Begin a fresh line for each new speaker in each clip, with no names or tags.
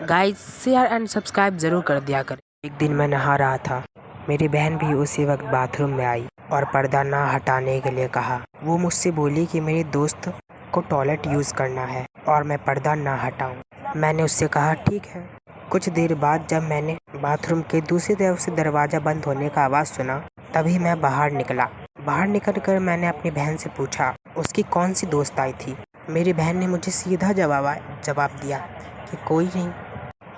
Guys share and subscribe ज़रूर कर दिया करें। एक दिन मैं नहा रहा था। मेरी बहन भी उसी वक्त बाथरूम में आई और पर्दा ना हटाने के लिए कहा। वो मुझसे बोली कि मेरे दोस्त को टॉयलेट यूज़ करना है और मैं पर्दा ना हटाऊं। मैंने उससे कहा ठीक है। कुछ देर बाद जब मैंने बाथरूम के दूसरी तरफ से दरवाज़ा बंद होने का आवाज़ सुना, तभी मैं बाहर निकला। बाहर निकल कर मैंने अपनी बहन से पूछा उसकी कौन सी दोस्त आई थी। मेरी बहन ने मुझे सीधा जवाब दिया कि कोई नहीं।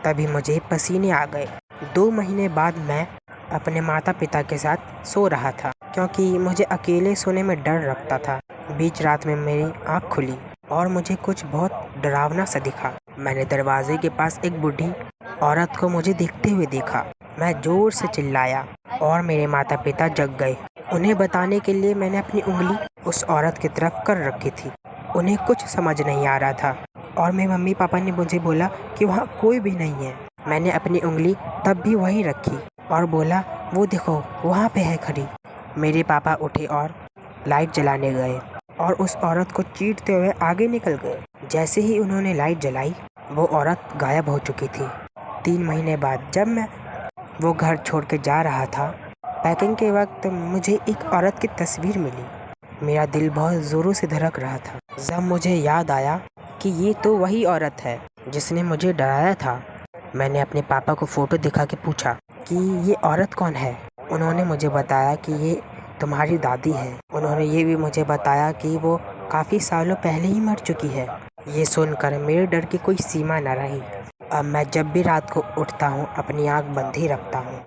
तभी मुझे पसीने आ गए। 2 महीने बाद मैं अपने माता पिता के साथ सो रहा था क्योंकि मुझे अकेले सोने में डर लगता था। बीच रात में मेरी आँख खुली और मुझे कुछ बहुत डरावना सा दिखा। मैंने दरवाजे के पास एक बूढ़ी औरत को मुझे देखते हुए देखा। मैं जोर से चिल्लाया और मेरे माता पिता जग गए। उन्हें बताने के लिए मैंने अपनी उंगली उस औरत की तरफ कर रखी थी। उन्हें कुछ समझ नहीं आ रहा था और मेरे मम्मी पापा ने मुझे बोला कि वहाँ कोई भी नहीं है। मैंने अपनी उंगली तब भी वहीं रखी और बोला वो देखो वहाँ पे है खड़ी। मेरे पापा उठे और लाइट जलाने गए और उस औरत को चीरते हुए आगे निकल गए। जैसे ही उन्होंने लाइट जलाई वो औरत गायब हो चुकी थी। 3 महीने बाद जब मैं वो घर छोड़ के जा रहा था, पैकिंग के वक्त मुझे एक औरत की तस्वीर मिली। मेरा दिल बहुत ज़ोरों से धड़क रहा था। जब मुझे याद आया कि ये तो वही औरत है जिसने मुझे डराया था, मैंने अपने पापा को फ़ोटो दिखा के पूछा कि ये औरत कौन है। उन्होंने मुझे बताया कि ये तुम्हारी दादी है। उन्होंने ये भी मुझे बताया कि वो काफ़ी सालों पहले ही मर चुकी है। ये सुनकर मेरे डर की कोई सीमा न रही। अब मैं जब भी रात को उठता हूँ अपनी आँख बंद ही रखता हूँ।